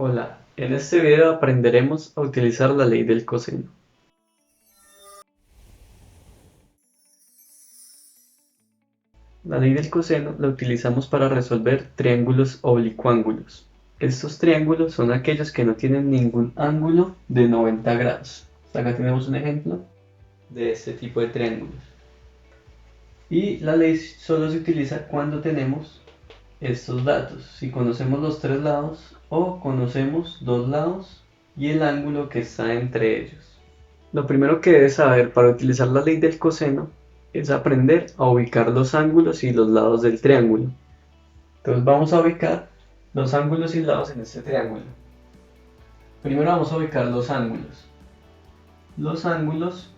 Hola, en este video aprenderemos a utilizar la ley del coseno. La ley del coseno la utilizamos para resolver triángulos oblicuángulos. Estos triángulos son aquellos que no tienen ningún ángulo de 90 grados. Acá tenemos un ejemplo de este tipo de triángulos. Y la ley solo se utiliza cuando tenemos estos datos, si conocemos los tres lados o conocemos dos lados y el ángulo que está entre ellos. Lo primero que debes saber para utilizar la ley del coseno es aprender a ubicar los ángulos y los lados del triángulo. Entonces vamos a ubicar los ángulos y lados en este triángulo. Primero vamos a ubicar los ángulos. Los ángulos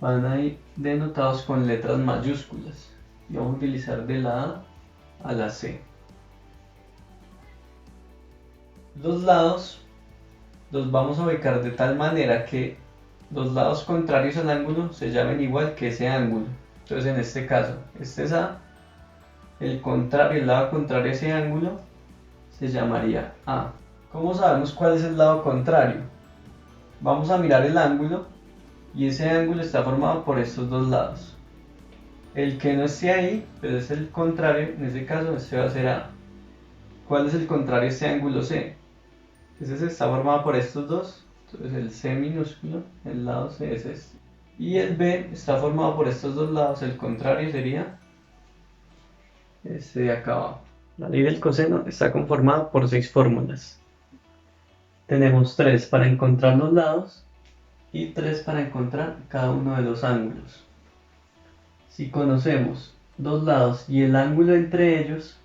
van a ir denotados con letras mayúsculas y vamos a utilizar de la A a la C. Los lados los vamos a ubicar de tal manera que los lados contrarios al ángulo se llamen igual que ese ángulo. Entonces en este caso, este es A, el lado contrario a ese ángulo se llamaría A. ¿Cómo sabemos cuál es el lado contrario? Vamos a mirar el ángulo y ese ángulo está formado por estos dos lados. El que no esté ahí, pues es el contrario, en este caso este va a ser A. ¿Cuál es el contrario a este ángulo C? Ese está formado por estos dos, entonces el C minúsculo, el lado C es este. Y el B está formado por estos dos lados, el contrario sería este de acá abajo. La ley del coseno está conformada por 6 fórmulas. Tenemos 3 para encontrar los lados y 3 para encontrar cada uno de los ángulos. Si conocemos dos lados y el ángulo entre ellos,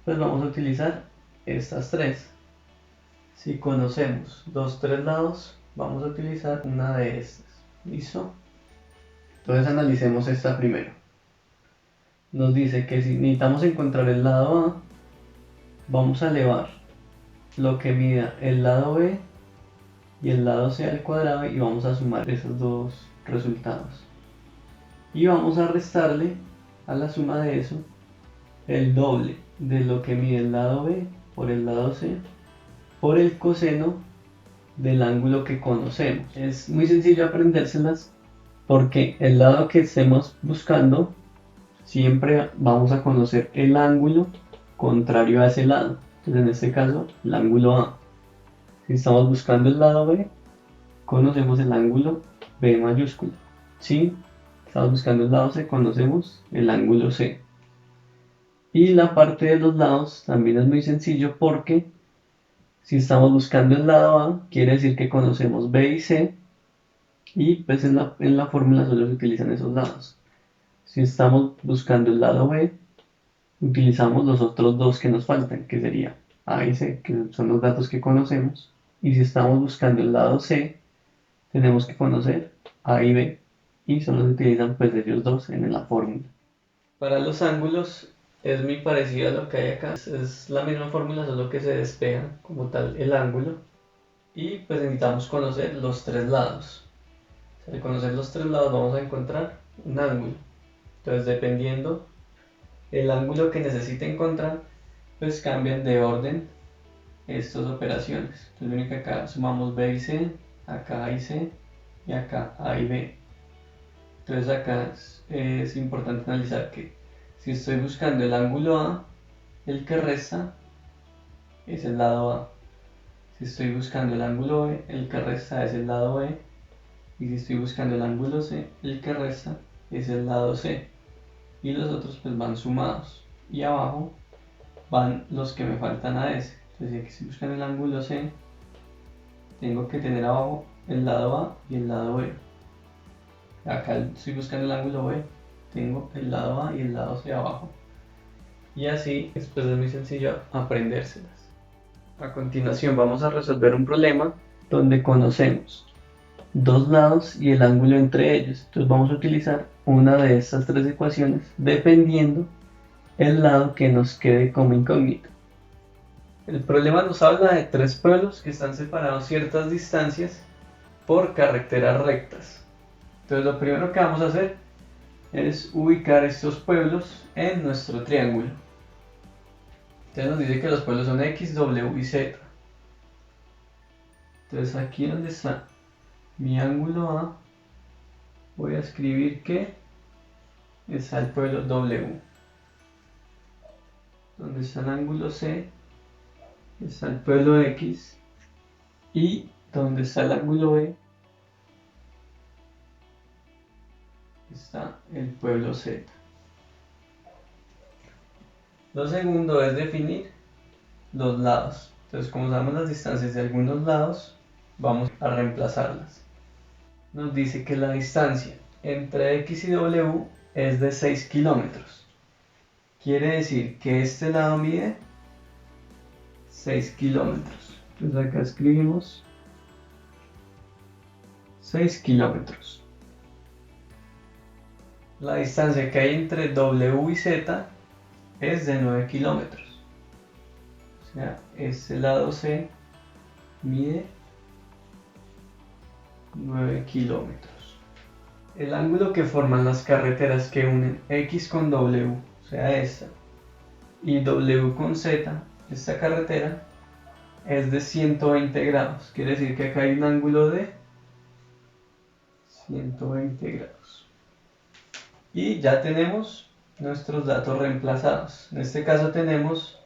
pues vamos a utilizar estas 3. Si conocemos los tres lados, vamos a utilizar una de estas. ¿Listo? Entonces analicemos esta primero. Nos dice que si necesitamos encontrar el lado A, vamos a elevar lo que mida el lado B y el lado C al cuadrado y vamos a sumar esos dos resultados. Y vamos a restarle a la suma de eso el doble de lo que mide el lado B por el lado C por el coseno del ángulo que conocemos. Es muy sencillo aprendérselas porque el lado que estemos buscando siempre vamos a conocer el ángulo contrario a ese lado. Entonces en este caso el ángulo A. Si estamos buscando el lado B, conocemos el ángulo B mayúscula. Si estamos buscando el lado C, conocemos el ángulo C. Y la parte de los lados también es muy sencillo porque si estamos buscando el lado A, quiere decir que conocemos B y C, y pues en la fórmula solo se utilizan esos lados. Si estamos buscando el lado B, utilizamos los otros dos que nos faltan, que sería A y C, que son los datos que conocemos. Y si estamos buscando el lado C, tenemos que conocer A y B, y solo se utilizan pues ellos dos en la fórmula. Para los ángulos es muy parecido a lo que hay acá, es la misma fórmula, solo que se despeja como tal el ángulo. Y pues necesitamos conocer los tres lados. Al conocer los tres lados vamos a encontrar un ángulo. Entonces dependiendo el ángulo que necesite encontrar, pues cambian de orden estas operaciones. Entonces miren que acá sumamos B y C, acá A y C y acá A y B. Entonces acá es importante analizar que si estoy buscando el ángulo A, el que resta es el lado A. Si estoy buscando el ángulo B, el que resta es el lado B. Y si estoy buscando el ángulo C, el que resta es el lado C. Y los otros pues van sumados. Y abajo van los que me faltan a ese. Entonces si aquí estoy buscando el ángulo C, tengo que tener abajo el lado A y el lado B. Acá estoy buscando el ángulo B, tengo el lado A y el lado C abajo. Y así después es muy sencillo aprendérselas. A continuación vamos a resolver un problema donde conocemos dos lados y el ángulo entre ellos. Entonces vamos a utilizar una de estas tres ecuaciones dependiendo el lado que nos quede como incógnito. El problema nos habla de tres pueblos que están separados ciertas distancias por carreteras rectas. Entonces lo primero que vamos a hacer es ubicar estos pueblos en nuestro triángulo. Entonces nos dice que los pueblos son X, W y Z. Entonces aquí donde está mi ángulo A, voy a escribir que está el pueblo W. Donde está el ángulo C, está el pueblo X. Y donde está el ángulo B, está el pueblo Z. Lo segundo es definir los lados. Entonces, como sabemos las distancias de algunos lados, vamos a reemplazarlas. Nos dice que la distancia entre X y W es de 6 kilómetros. Quiere decir que este lado mide 6 kilómetros. Entonces acá escribimos 6 kilómetros. La distancia que hay entre W y Z es de 9 kilómetros. O sea, este lado C mide 9 kilómetros. El ángulo que forman las carreteras que unen X con W, o sea esta, y W con Z, esta carretera, es de 120 grados. Quiere decir que acá hay un ángulo de 120 grados. Y ya tenemos nuestros datos reemplazados. En este caso tenemos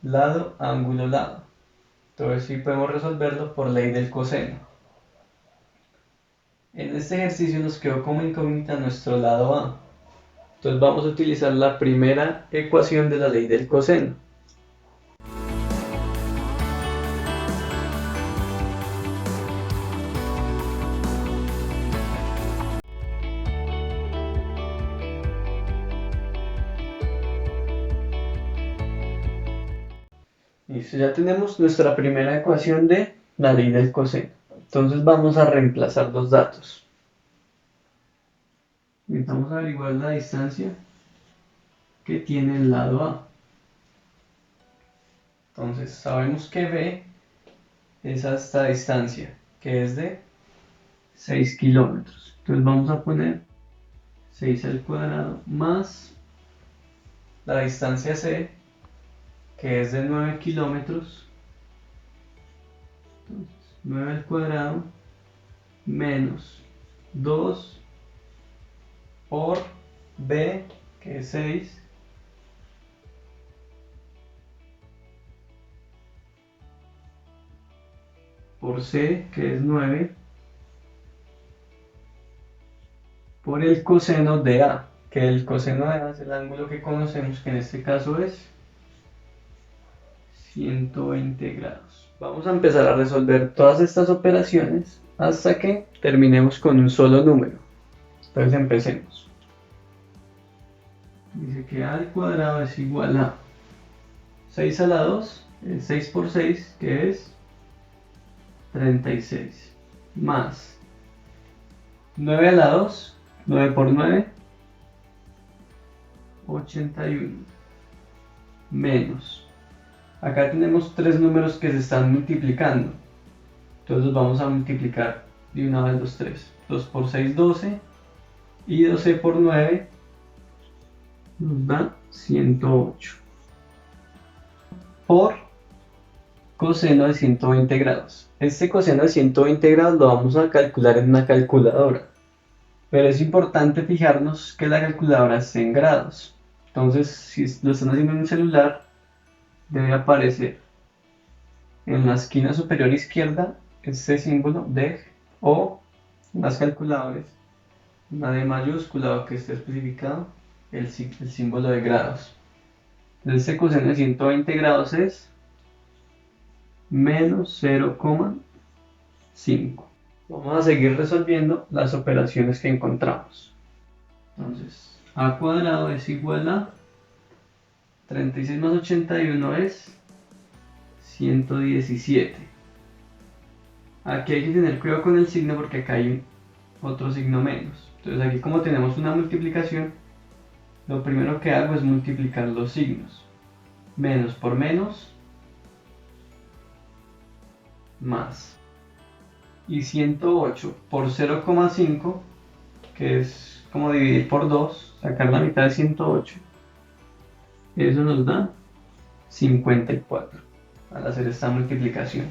lado, ángulo, lado. Entonces sí podemos resolverlo por ley del coseno. En este ejercicio nos quedó como incógnita nuestro lado A. Entonces vamos a utilizar la primera ecuación de la ley del coseno. Listo, ya tenemos nuestra primera ecuación de la ley del coseno. Entonces vamos a reemplazar los datos. Necesitamos averiguar la distancia que tiene el lado A. Entonces sabemos que B es a esta distancia, que es de 6 kilómetros. Entonces vamos a poner 6 al cuadrado más la distancia C, que es de 9 kilómetros. Entonces 9 al cuadrado menos 2 por B, que es 6, por C, que es 9, por el coseno de A, que el coseno de A es el ángulo que conocemos, que en este caso es 120 grados. Vamos a empezar a resolver todas estas operaciones hasta que terminemos con un solo número. Entonces empecemos. Dice que A al cuadrado es igual a 6 a la 2, 6 por 6, que es 36, más 9 a la 2, 9 por 9, 81, menos. Acá tenemos tres números que se están multiplicando. Entonces los vamos a multiplicar de una vez los tres. 2 por 6, 12. Y 12 por 9 nos da 108. Por coseno de 120 grados. Este coseno de 120 grados lo vamos a calcular en una calculadora. Pero es importante fijarnos que la calculadora esté en grados. Entonces, si lo están haciendo en un celular, debe aparecer en la esquina superior izquierda este símbolo de, o en las calculadoras, una D mayúscula o que esté especificado el símbolo de grados. Entonces este coseno de 120 grados es menos 0,5. Vamos a seguir resolviendo las operaciones que encontramos. Entonces a cuadrado es igual a 36 más 81 es 117. Aquí hay que tener cuidado con el signo porque acá hay otro signo menos. Entonces aquí, como tenemos una multiplicación, lo primero que hago es multiplicar los signos. Menos por menos, más. Y 108 por 0,5, que es como dividir por 2, sacar la mitad de 108, eso nos da 54 al hacer esta multiplicación.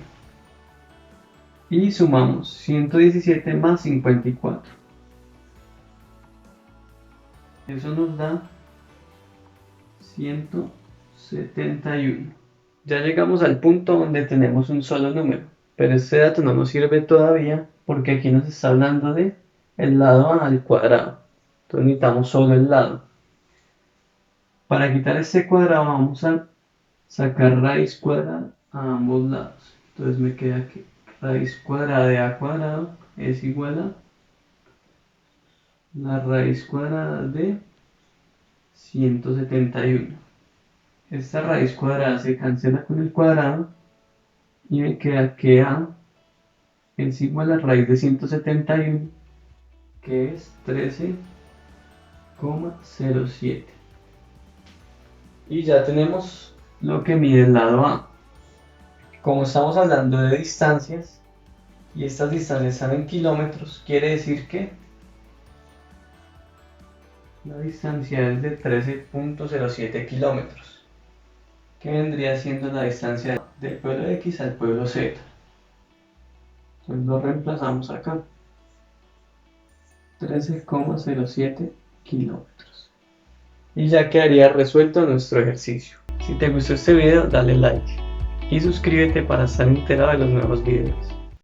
y sumamos 117 más 54. Eso nos da 171. Ya llegamos al punto donde tenemos un solo número, pero este dato no nos sirve todavía porque aquí nos está hablando de el lado a al cuadrado. Entonces necesitamos solo el lado. Para quitar este cuadrado vamos a sacar raíz cuadrada a ambos lados. Entonces me queda que raíz cuadrada de a cuadrado es igual a la raíz cuadrada de 171. Esta raíz cuadrada se cancela con el cuadrado y me queda que a es igual a raíz de 171, que es 13,07. Y ya tenemos lo que mide el lado A. Como estamos hablando de distancias y estas distancias están en kilómetros, quiere decir que la distancia es de 13,07 kilómetros, que vendría siendo la distancia del pueblo X al pueblo Z. Entonces lo reemplazamos acá. 13,07 kilómetros. Y ya quedaría resuelto nuestro ejercicio. Si te gustó este video, dale like y suscríbete para estar enterado de los nuevos videos.